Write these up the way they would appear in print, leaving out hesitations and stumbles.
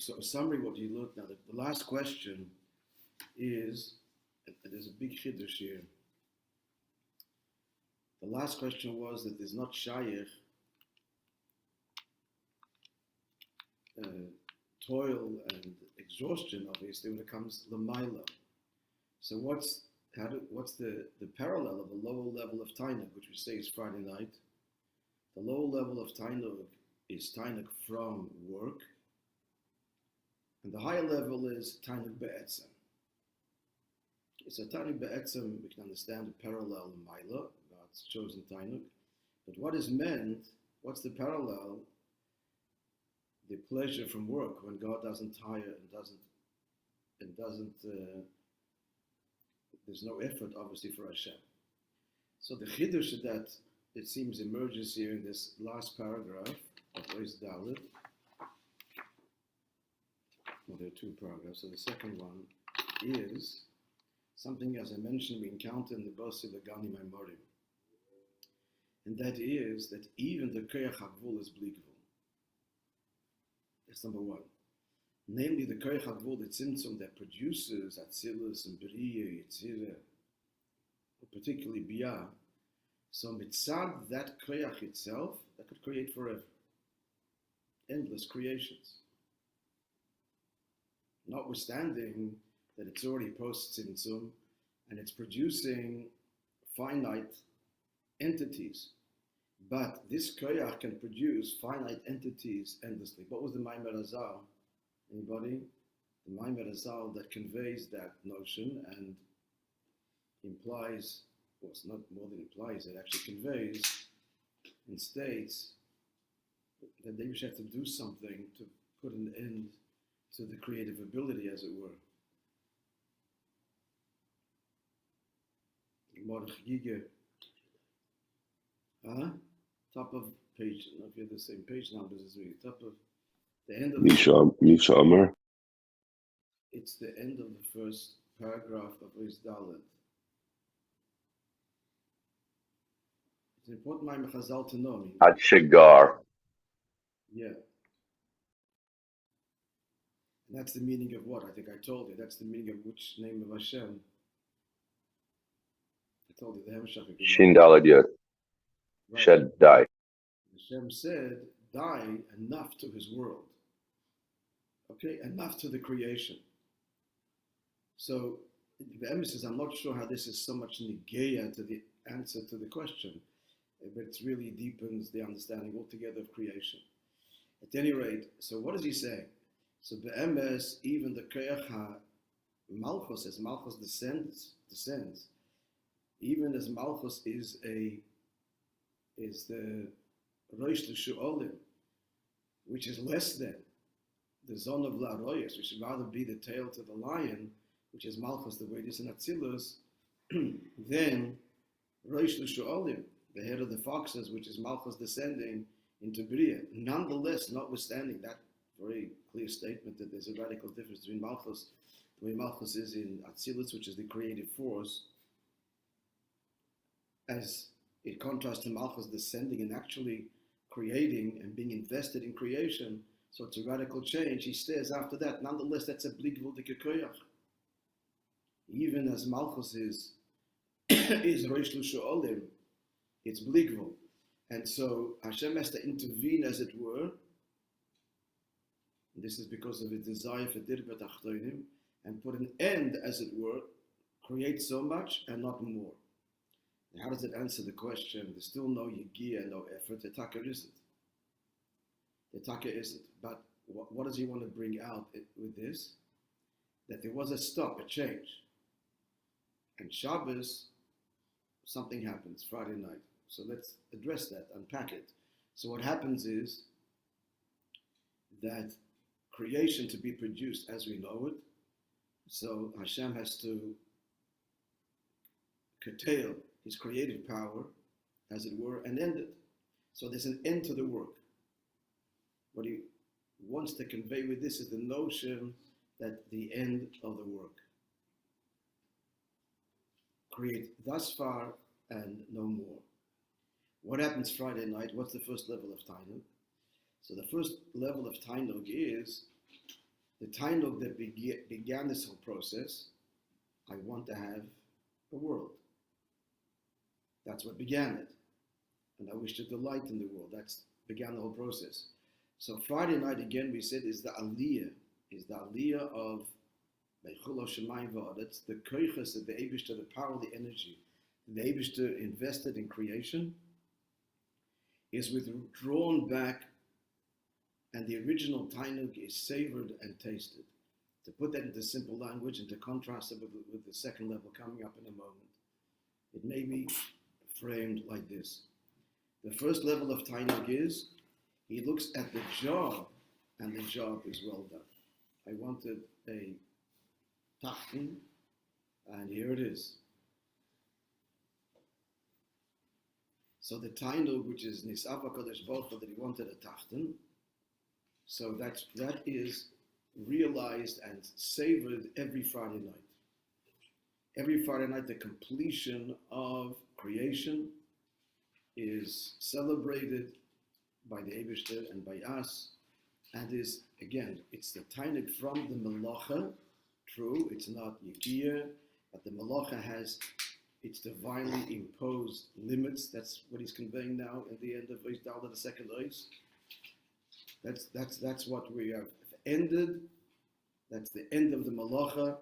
So a summary, what you look now, the last question is, there's a big chiddush here. The last question was that there's not shaykh toil and exhaustion, obviously, when it comes l'mayla. So what's the parallel of the lower level of tainuk, which we say is Friday night? The lower level of tainuk is tainuk from work, and the higher level is tainuk be'etzem. So tainuk be'etzem, we can understand the parallel in Maila, God's chosen tainuk. But what is meant, what's the parallel? The pleasure from work, when God doesn't tire and doesn't there's no effort, obviously, for Hashem. So the chiddush that it seems emerges here in this last paragraph of Ois Dalet. Well, there are two paragraphs. So the second one is something, as I mentioned, we encounter in the Basi Lagani Maimorim. And that is that even the Koyach HaGvul is bligvul. That's number one. Namely, the Koyach HaGvul, the Tzimtzum that produces Atzilus and Beriya, Yetzirah, particularly Biyah. So mitzad, that Koyach itself, that could create forever. Endless creations. Notwithstanding that it's already post-Tzimtzum and it's producing finite entities. But this koyach can produce finite entities endlessly. What was the Maimer Azal? Anybody? The Maimer Azal that conveys that notion and implies, well, it's not more than implies, it actually conveys and states that they should have to do something to put an end to the creative ability, as it were. Top of page, I don't know if you have the same page numbers as me, top of the end of Misha Amar. It's the end of the first paragraph of Ois Dalet. It's an important Maimon Chazal to know. Ha'tshkar. Yeah. And that's the meaning of what? I think I told you. That's the meaning of which name of Hashem? I told you the Hemshach. Shin Daled Yod. Shed die. Hashem said, die enough to his world. Okay, enough to the creation. So the emphasis, I'm not sure how this is so much negeya to the answer to the question, but it really deepens the understanding altogether of creation. At any rate, so what is he saying? So be'emes, even the koyach malchus, as malchus descends, even as malchus is the roish l'shu'olim, which is less than the zon of la'royes, which should rather be the tail to the lion, which is malchus, the way it is in Atzilus, then roish l'shu'olim, the head of the foxes, which is malchus descending into Bria. Nonetheless, notwithstanding that very clear statement that there's a radical difference between malchus, the way malchus is in Atzilus, which is the creative force, as in contrast to malchus descending and actually creating and being invested in creation. So it's a radical change. He says after that, nonetheless, that's a bligvul dikekoyach. Even as malchus is roish l'shu'olim, it's bligvul. And so Hashem has to intervene, as it were. And this is because of his desire for dirbet achtonim, and put an end, as it were, create so much and not more. And how does it answer the question? There's still no yigia, no effort. The taka isn't. The taka isn't. But what does he want to bring out with this? That there was a stop, a change. And Shabbos, something happens, Friday night. So let's address that, unpack it. So what happens is that creation to be produced as we know it, so Hashem has to curtail his creative power, as it were, and end it. So there's an end to the work. What he wants to convey with this is the notion that the end of the work. Create thus far and no more. What happens Friday night? What's the first level of Tainug? So the first level of Tainug is the Tainug that began this whole process, I want to have a world. That's what began it. And I wish to delight in the world. That's began the whole process. So Friday night, again, we said, is the aliyah of Beichulo Shemayim V'Ad. That's the koiches of the Eibishter, the power, the energy. The Eibishter invested in creation is withdrawn back, and the original Tainug is savored and tasted. To put that into simple language and to contrast it with the second level coming up in a moment, it may be framed like this. The first level of Tainug is, he looks at the job, and the job is well done. I wanted a tachten, and here it is. So the Tainug, which is Nisava Kodesh Bocha, that he wanted a tachten, so that is realized and savored every Friday night. Every Friday night, the completion of creation is celebrated by the Eibishter and by us, and is, again, it's the Tainug from the Melacha. True, it's not Yekiyah, but the Melacha has its divinely imposed limits. That's what he's conveying now in the end of Ois Daled, the second Ois. That's what we have ended. That's the end of the Melacha.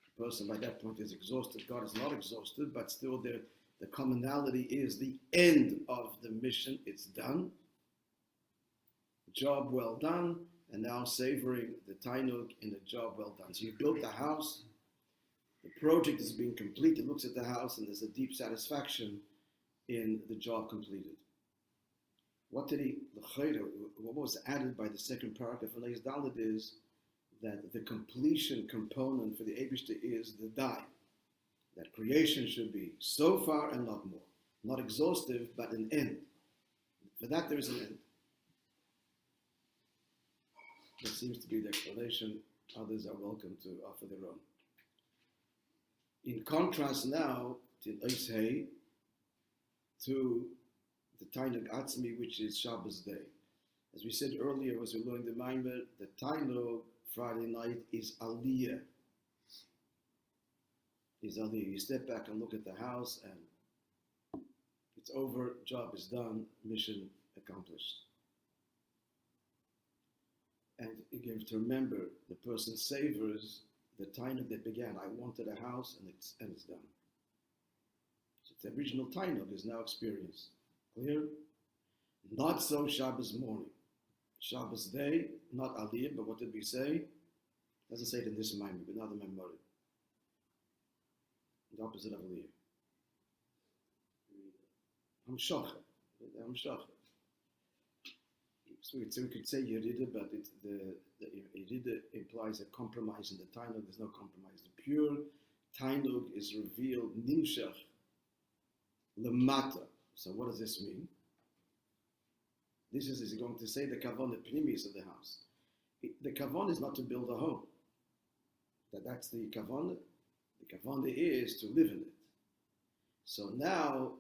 The person by that point is exhausted. God is not exhausted, but still the commonality is the end of the mission. It's done. Job well done, and now savoring the Tainug in the job well done. So you built the house. The project is being completed. Looks at the house, and there's a deep satisfaction in the job completed. What was added by the second paragraph of Leis Dalet is that the completion component for the Eibishter is the die. That creation should be so far and not more. Not exhaustive, but an end. For that there is an end. That seems to be the explanation. Others are welcome to offer their own. In contrast now to Ois to the Tainug Atzmi, which is Shabbos day. As we said earlier, as we learned the Maamar, the Tainug Friday night is Aliyah. Is Aliyah. You step back and look at the house, and it's over, job is done, mission accomplished. And again, to remember, the person savors the Tainug that began. I wanted a house, and it's done. So the original Tainug is now experienced. Clear? Not so Shabbos morning. Shabbos day, not Aliyah, but what did we say? Doesn't say it in this Maamar, but another Maamar. The opposite of Aliyah. Hamshach. So we could say Yerida, but the Yerida implies a compromise in the Tainug. There's no compromise. The pure Tainug is revealed Nimshach Lamata. So what does this mean? This is going to say the Kavan, the Pnimis of the house. The Kavan is not to build a home. That's the Kavan. The Kavan is to live in it. So now,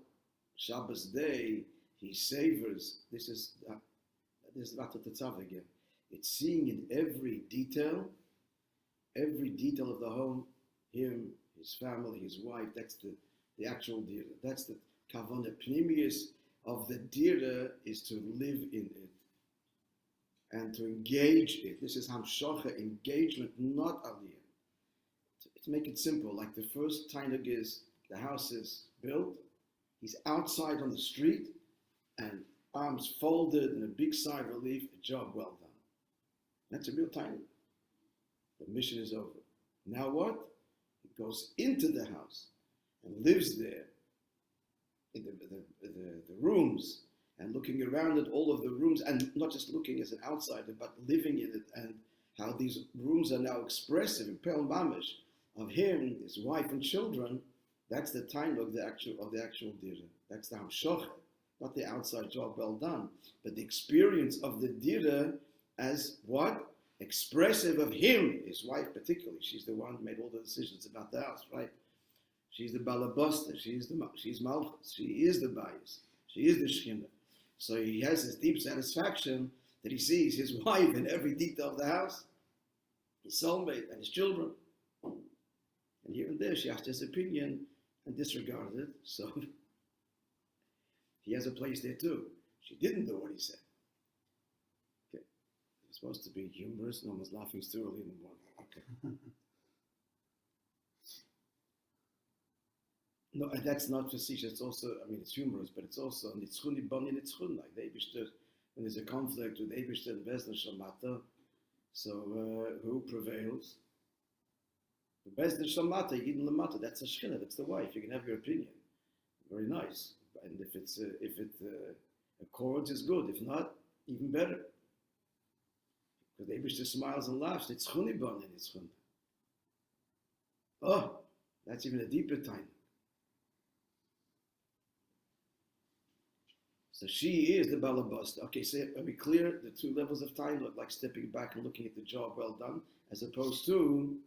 Shabbos day, he savors. This is Vatat Tetzav again. It's seeing in every detail of the home, him, his family, his wife. That's the actual dira. That's the Kavan, the Pnimius of the dira is to live in it and to engage it. This is Hamshacha, engagement, not Aliyah. To make it simple, like the first Tainug is the house is built, he's outside on the street, and arms folded and a big sigh of relief, a job well done. That's a real Tainug. The mission is over. Now what? He goes into the house and lives there in the rooms and looking around at all of the rooms, and not just looking as an outsider, but living in it, and how these rooms are now expressive in Pel Mamish of him, his wife and children. That's the time of the actual dira. That's the hamshoch, not the outside job well done, but the experience of the dira as what? Expressive of him, his wife particularly. She's the one who made all the decisions about the house, right? She's the balabosta, she's malchus, she is the bias, she is the shechina. So he has this deep satisfaction that he sees his wife in every detail of the house. his soulmate and his children. And here and there, she asked his opinion and disregarded it. So he has a place there too. She didn't do what he said. Okay. It's supposed to be humorous. No one's laughing. It's too early in the morning. Okay. No, and that's not facetious. It's also, I mean, it's humorous, but it's also nitzchuni bani nitzchun. Like when there's a conflict with Eibishter and Bezdin Shamata, so who prevails? The Bezdin Shamata, Yidin Lamata. That's a shchina. That's the wife. You can have your opinion. Very nice. And if it accords, it's good. If not, even better. Because Eibishter smiles and laughs. Nitzchuni bani nitzchun. Oh, that's even a deeper time. So she is the balabasta. Okay, so are we clear? The two levels of time look like stepping back and looking at the job well done, as opposed to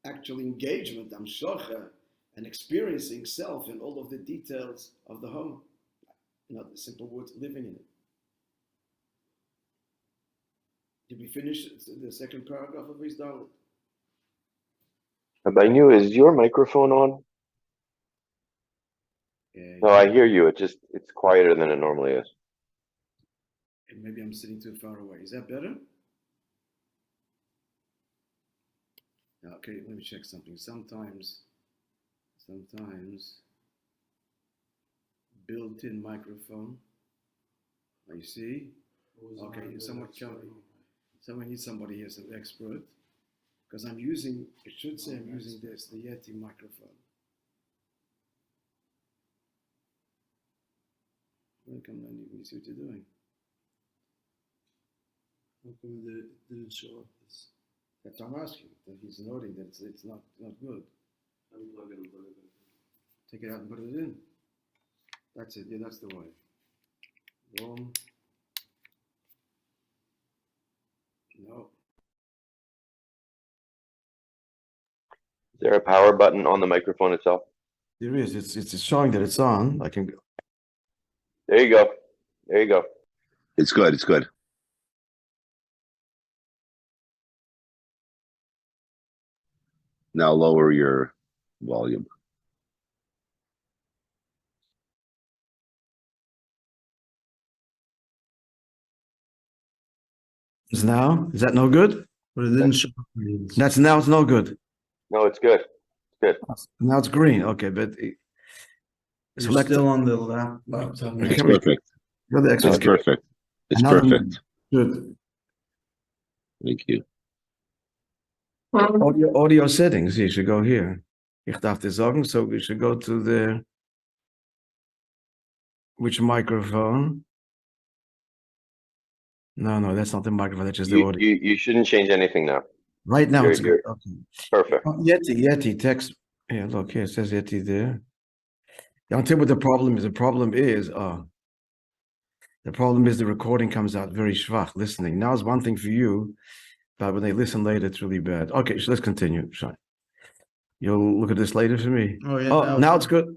actual engagement, amshocha, and experiencing self in all of the details of the home. Not the simple words, living in it. Did we finish the second paragraph of his Dalit? Rabbi, is your microphone on? No, I hear you. It's quieter than it normally is. Maybe I'm sitting too far away. Is that better? Okay, let me check something. Sometimes built-in microphone. You see? Okay, someone needs somebody here, an expert. Because I'm using, it should say I'm using this, the Yeti microphone. Come on, you see what you're doing. How come it didn't show up? That's what I'm asking. That he's noting that it's not good. Unplug it. Take it out and put it in. That's it. Yeah, that's the way. Boom. No. Is there a power button on the microphone itself? There is. It's showing that it's on. I can. There you go. There you go. It's good. It's good. Now lower your volume. Is that no good? But it didn't show up. It's no good. No, it's good. It's good. Now it's green. Okay, but You're still on the laptop. It's perfect. It's perfect. It's perfect. Good. Thank you. Audio settings. You should go here. Ich darf dir sagen, so we should go to the which microphone? No, that's not the microphone. That's just the audio. You shouldn't change anything now. Right now it's good. Okay. Perfect. Yeti text. Yeah, look here. It says Yeti there. I'll tell you what the problem is. The problem is the recording comes out very schwach. Listening now is one thing for you, but when they listen later, it's really bad. Okay, so let's continue. Sean, you'll look at this later for me. Oh yeah. Oh, now it's good.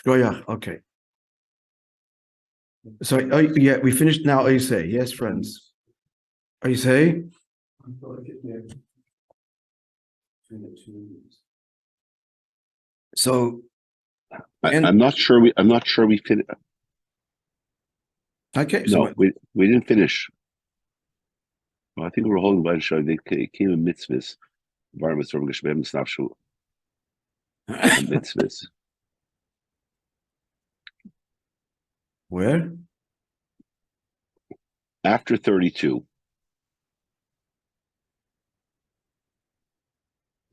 Okay. So, yeah, we finished now. You say yes, friends. You say? So, I'm not sure we finished. Okay. No, we didn't finish. Well, I think we were holding by the show. They came in mitzvahs. Environments from Geshbem Snapshu. Mitzvahs. Where? After 32.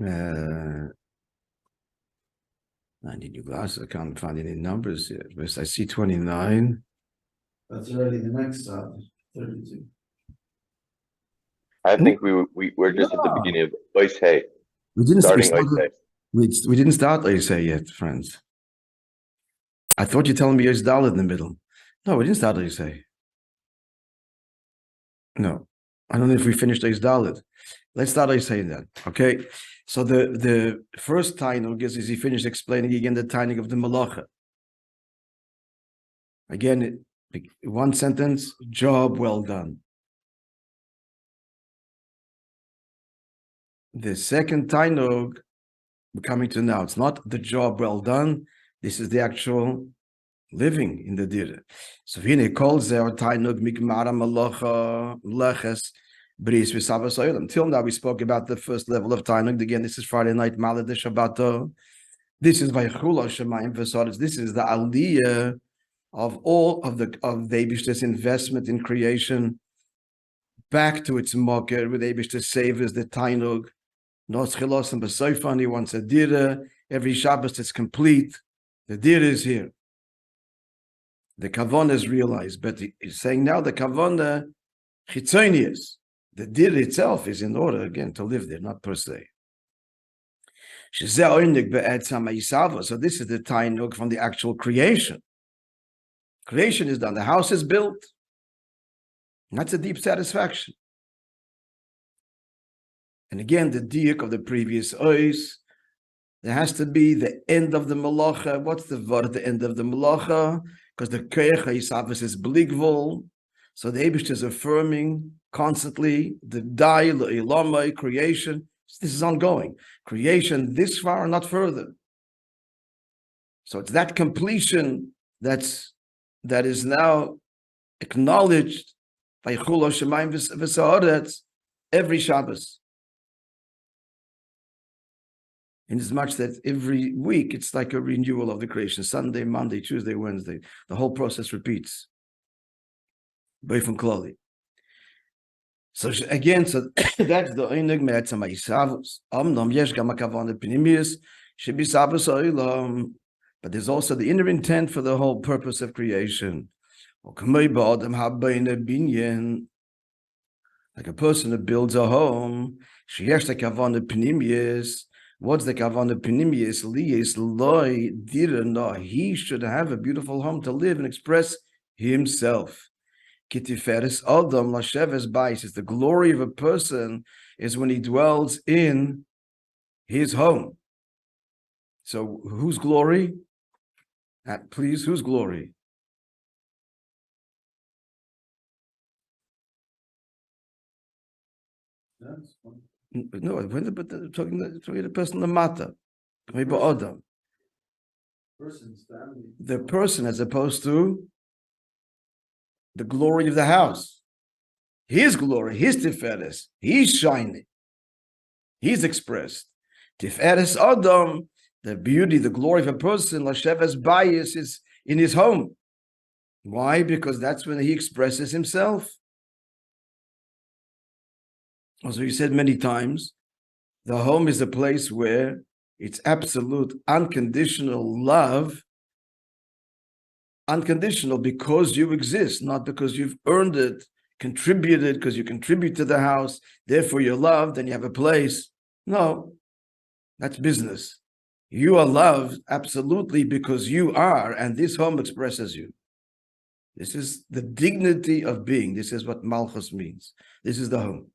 I need new glasses. I can't find any numbers yet. I see 29. That's already the next 32. I think we're just at the beginning of Moishe. We didn't starting start. We didn't start Moishe yet, friends. I thought you're telling me there's Dalit in the middle. No, we didn't start Moishe. No, I don't know if we finished Dalit. Let's start Moishe then. Okay. So the first tainug is he finished explaining again the tainug of the malacha. Again, one sentence, job well done. the second tainug we're coming to now. It's not the job well done. This is the actual living in the dire. So he calls our tainug mikmara malacha leches bris v'savas oilam. Until now we spoke about the first level of tainug. Again, this is Friday night malad Shabbato. This is vaychula shemayim v'sadas. This is the aliyah of all of the Eibishter's investment in creation back to its mocker, with Eibishter savors the tainug. Nos chilos and b'soifan. He wants a dire. Every Shabbos it's complete. The dire is here. The kavana is realized, but he's saying now the kavana chitzonius. The dir itself is in order again to live there, not per se. So this is the tainug from the actual creation. Creation is done. The house is built. That's a deep satisfaction. And again, the diuk of the previous ois, there has to be the end of the malacha. What's the word at the end of the malacha? Because the keich ha'isavos is bligvul. So the Eibush is affirming constantly the dai le'ilamai creation. This is ongoing. Creation this far, not further. So it's that completion that is now acknowledged by Chula Shemayim v'Sa'aretz every Shabbos. In as much that every week it's like a renewal of the creation. Sunday, Monday, Tuesday, Wednesday. The whole process repeats. From Klali. So again, so that's the Einig Me'etzam HaYisavos. Amnam yesh gam ha'kavana pnimius shebisavos ha'olam. But there's also the inner intent for the whole purpose of creation. Like a person who builds a home, sheyesh the kavana pnimius. What's the kavana pnimius? Liyes loy dirana. He should have a beautiful home to live and express himself. Kitiferes Adam Lasheves Bais is the glory of a person is when he dwells in his home. So whose glory? Please, whose glory? No, but talking the person the matter. Adam. The person as opposed to the glory of the house, his glory, his tiferes, he's shining, he's expressed. Tiferes Adam, the beauty, the glory of a person, Lasheves Bayis is in his home. Why? Because that's when he expresses himself. Also, he said many times, the home is a place where it's absolute, unconditional love. Unconditional because you exist, not because you've earned it, contributed, because you contribute to the house, therefore you're loved and you have a place. No, that's business. You are loved absolutely because you are, and this home expresses you. This is the dignity of being. This is what Malchus means. This is the home.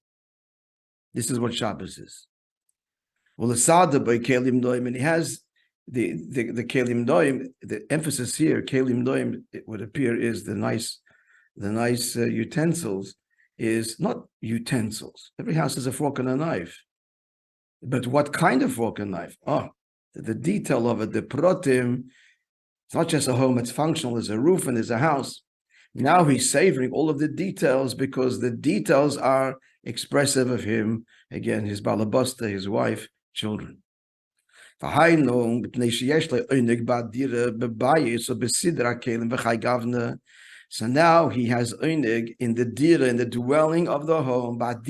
This is what Shabbos is. Well, the Sada by Kelim Noim, and he has the kelim noim. The emphasis here, kelim noim, it would appear, is the nice utensils. Is not utensils. Every house has a fork and a knife, but what kind of fork and knife? Oh, the detail of it, the protim. It's not just a home; it's functional. There's a roof and there's a house. Now he's savoring all of the details because the details are expressive of him. Again, his balabasta, his wife, children. So now he has oinig in the dira, in the dwelling of the home, and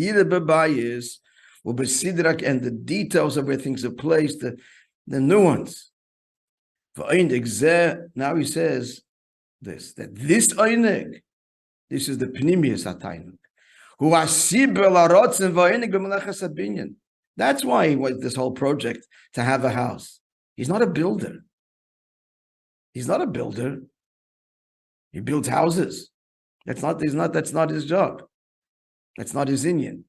the details of where things are placed, the nuance. Now he says this, that this oinig, this is the pnimius ataynik, who that's why he was this whole project to have a house. He's not a builder. He's not a builder. He builds houses. That's not his job. That's not his inyan.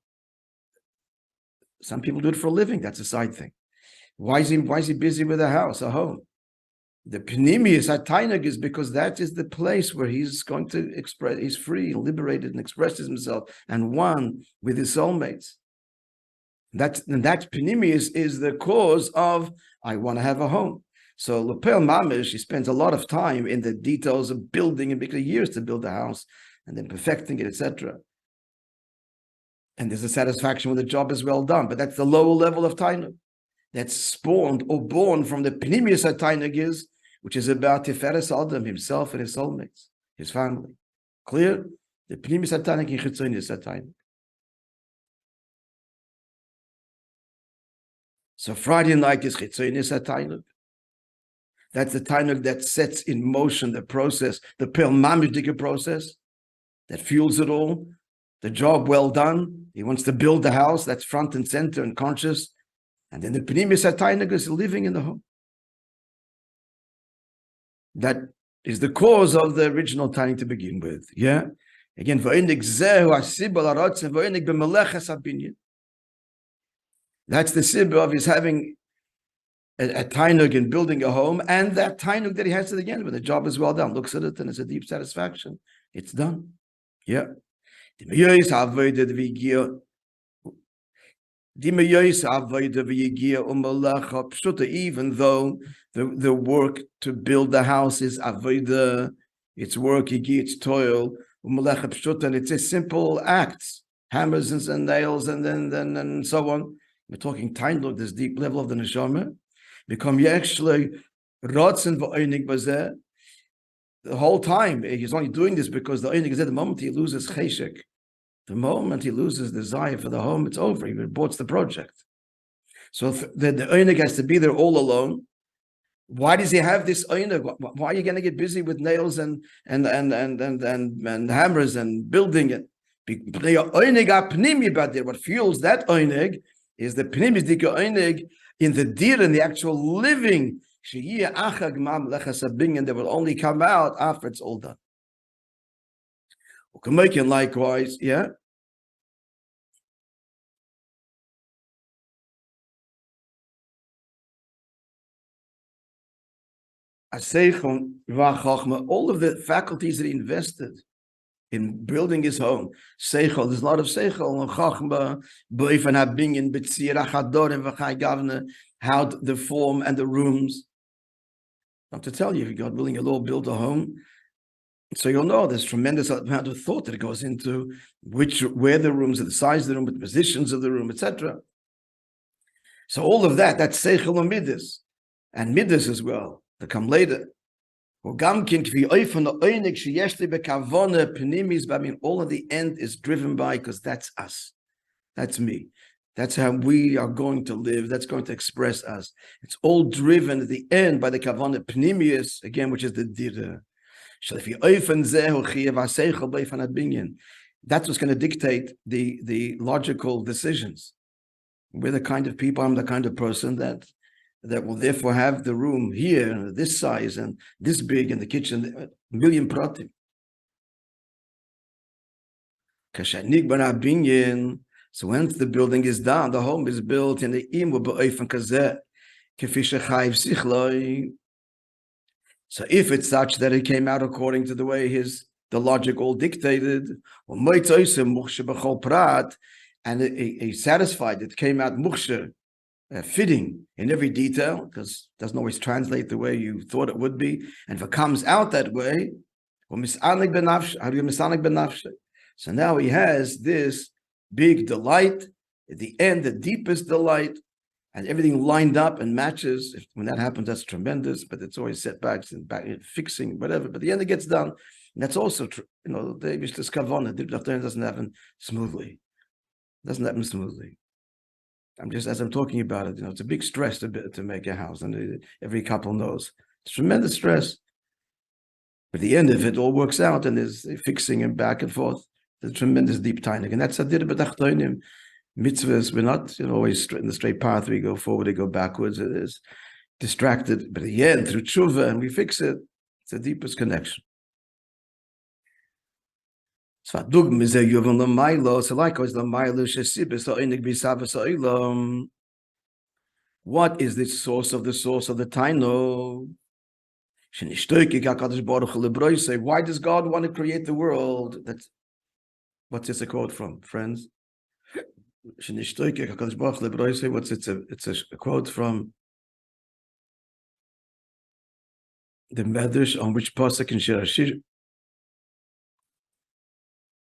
Some people do it for a living. That's a side thing. Why is he busy with a house, a home? The pnimius ataynik is because that is the place where he's going to express. He's free, liberated, and expresses himself, and one with his soulmates. That Pnimius is the cause of, I want to have a home. So Lepel Mamish, he spends a lot of time in the details of building, and because years to build a house and then perfecting it, etc. And there's a satisfaction when the job is well done, but that's the lower level of Tainug. That's spawned or born from the Pnimius Tainug is, which is about Tiferes Adam, himself and his soulmates, his family. Clear? The Pnimius Tainug and Chitzonius Tainug. So Friday night is Chitzonius Tainug. That's the Tainug that sets in motion the process, the Pel Mamish process that fuels it all. The job well done. He wants to build the house. That's front and center and conscious. And then the Pnimius Tainug is living in the home. That is the cause of the original Tainug to begin with. Yeah. Again, that's the sibba of his having a Tainug in building a home, and that Tainug that he has at the end when the job is well done. Looks at it and it's a deep satisfaction. It's done. Yeah. Even though the work to build the house is avodah, it's work, it's toil, and it's a simple acts, hammers and nails and so on. We're talking Tainug, this deep level of the neshama. Become actually rotzen v'oinig bazeh. The whole time he's only doing this because the oinig is at the moment he loses cheshek. The moment he loses desire for the home, it's over. He aborts the project. So the oinig has to be there all alone. Why does he have this oinig? Why are you going to get busy with nails and hammers and building it? What fuels that oinig is the pnimis dika oinig in the dir, in the actual living. And they will only come out after it's all done. Likewise, yeah. All of the faculties that he invested in building his home. Seichel, there's a lot of seichel and chachma, boifan habinyan betzira chadorim v'chai gavna, how the form and the rooms. I have to tell you, if God willing, you'll all build a home. So you'll know there's tremendous amount of thought that goes into where the rooms are, the size of the room, the positions of the room, etc. So all of that's seichel and midas, and midas as well, to come later. All of the end is driven by, because that's us. That's me. That's how we are going to live. That's going to express us. It's all driven at the end by the kavanah pnimius, again, which is the dira. That's what's going to dictate the logical decisions. We're the kind of people, I'm the kind of person that will therefore have the room here, this size and this big, and the kitchen, a million pratim. So once the building is done, the home is built in the im ba'ofen kazeh, kefi shechayv sichloi. So if it's such that it came out according to the way the logic all dictated, and he's satisfied, it came out muksher, fitting in every detail, because it doesn't always translate the way you thought it would be. And if it comes out that way, so now he has this big delight, at the end, the deepest delight, and everything lined up and matches. When that happens, that's tremendous, but it's always setbacks and fixing, whatever. But at the end, it gets done. And that's also true. The Mishtas Kavona, the doesn't happen smoothly. It doesn't happen smoothly. As I'm talking about it, it's a big stress to make a house, and every couple knows it's tremendous stress. But at the end of it, all works out, and there's fixing and back and forth. There's a tremendous deep tainig, and that's adir b'tachtonim. Mitzvahs, we're not always in the straight path. We go forward, we go backwards. It is distracted, but at the end, through tshuva, and we fix it. It's the deepest connection. So likewise, what is the source of the taino? Why does God want to create the world? What's this a quote from, friends? What's it's a quote from the Medrash on which pasuk in Shir Hashir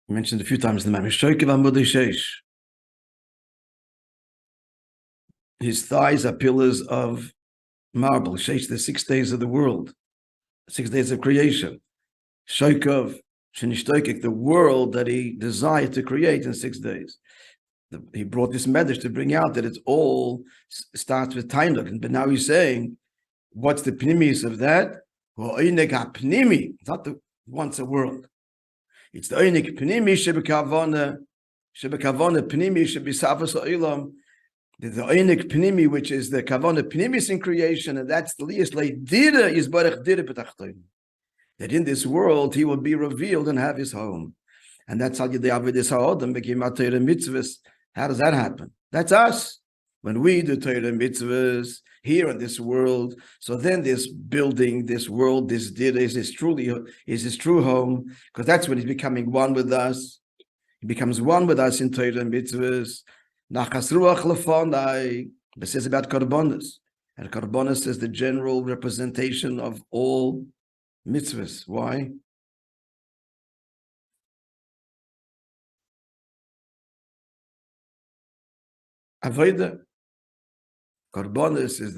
mentioned a few times in the Mamre. His thighs are pillars of marble. Sheish, the 6 days of the world, 6 days of creation. Shoykov, Shenishtoikik, the world that he desired to create in 6 days. He brought this message to bring out that it's all starts with Tainuk. But now he's saying, what's the pnimis of that? It's not the once a world. It's the oinik pnimi shebekavona pnimi shebisavas oilam. The oinik pnimi, which is the kavona pnimis in creation, and that's the lias leidira yisbarach dira betachtoin. That in this world he will be revealed and have his home, and that's how the avedis ha'odam became atayra mitzvahs. How does that happen? That's us. When we do Torah mitzvahs here in this world, so then this building, this world, this dira is his true home, because that's when he's becoming one with us. He becomes one with us in Torah mitzvahs. Nachas ruach lefonai. It says about karbonos, and karbonos is the general representation of all mitzvahs. Why? Avodah. Karbonos is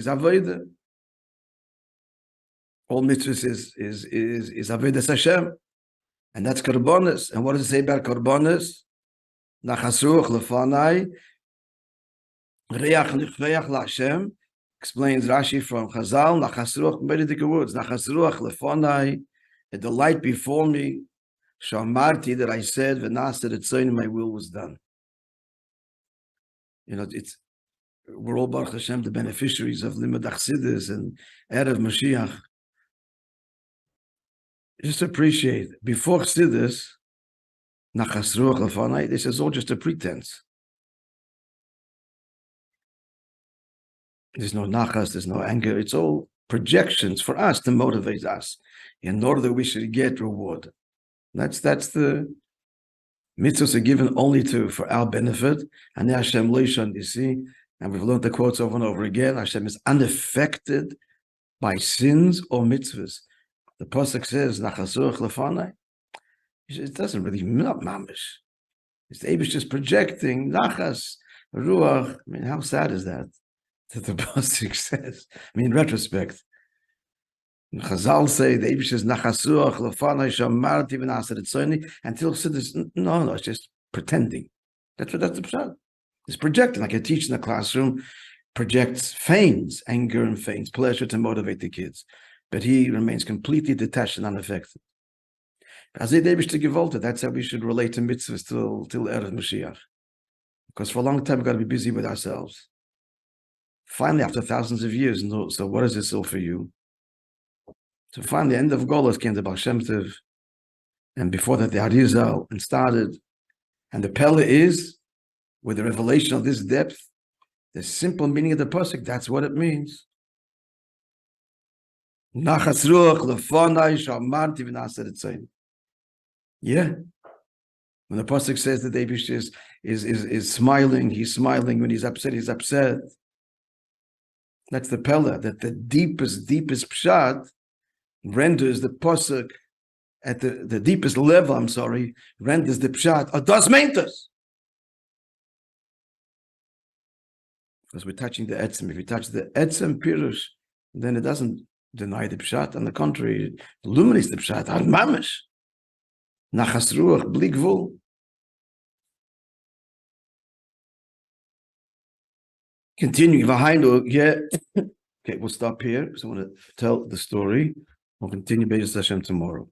avodah. All mitzvahs is avodas Hashem, and that's karbonos. And what does it say about karbonos? Nachas ruach lefanai, reach laHashem. Explains Rashi from Chazal. Nachas ruach, very thick words. Nachas ruach lefanai, a delight before me. Shamarti, that I said, v'nasa ritzonim, my will was done. You know, we're all Baruch Hashem, the beneficiaries of Limud Achsidus and Erev Mashiach. Just appreciate, before Chassidus, Nachas Ruach Lefanai, this is all just a pretense. There's no nachas, there's no anger. It's all projections for us to motivate us in order that we should get reward. That's the mitzvahs are given only for our benefit. And Hashem Leishan, you see, and we've learned the quotes over and over again. Hashem is unaffected by sins or mitzvahs. The pasuk says, "Nachas ruach lefanai." It doesn't really not mamish. It's the Eibush just projecting nachas ruach. I mean, how sad is that? That the pasuk says. I mean, in retrospect, Chazal say the Eibush says nachas ruach lefanai shamarti v'nasa ritzonim until says no, it's just pretending. That's the pshat. It's projecting, like a teacher in the classroom projects, feigns anger and feigns pleasure to motivate the kids, but he remains completely detached and unaffected. As a Eibush to Gevolta, that's how we should relate to mitzvahs till Erev Mashiach. Because for a long time we've got to be busy with ourselves. Finally, after thousands of years, so what is this all for you? So finally, the end of Golos came to Baal Shem Tov, and before that the Arizal, and started. And the Pella is, with the revelation of this depth, the simple meaning of the pasuk, that's what it means. Nachas ruach lefanai shamarti v'nasa ritzonim. Yeah. When the pasuk says that David is smiling, he's smiling. When he's upset, he's upset. That's the Pella, that the deepest pshat renders the pasuk at the deepest level, renders the pshat, adas meintus. Because we're touching the etzem. If you touch the etzem pirush, then it doesn't deny the pshat. On the contrary, it illuminates the pshat. Al mamish. Nachas ruach bli gvul. Continuing, okay, we'll stop here because I want to tell the story. We'll continue Be'ez Hashem tomorrow.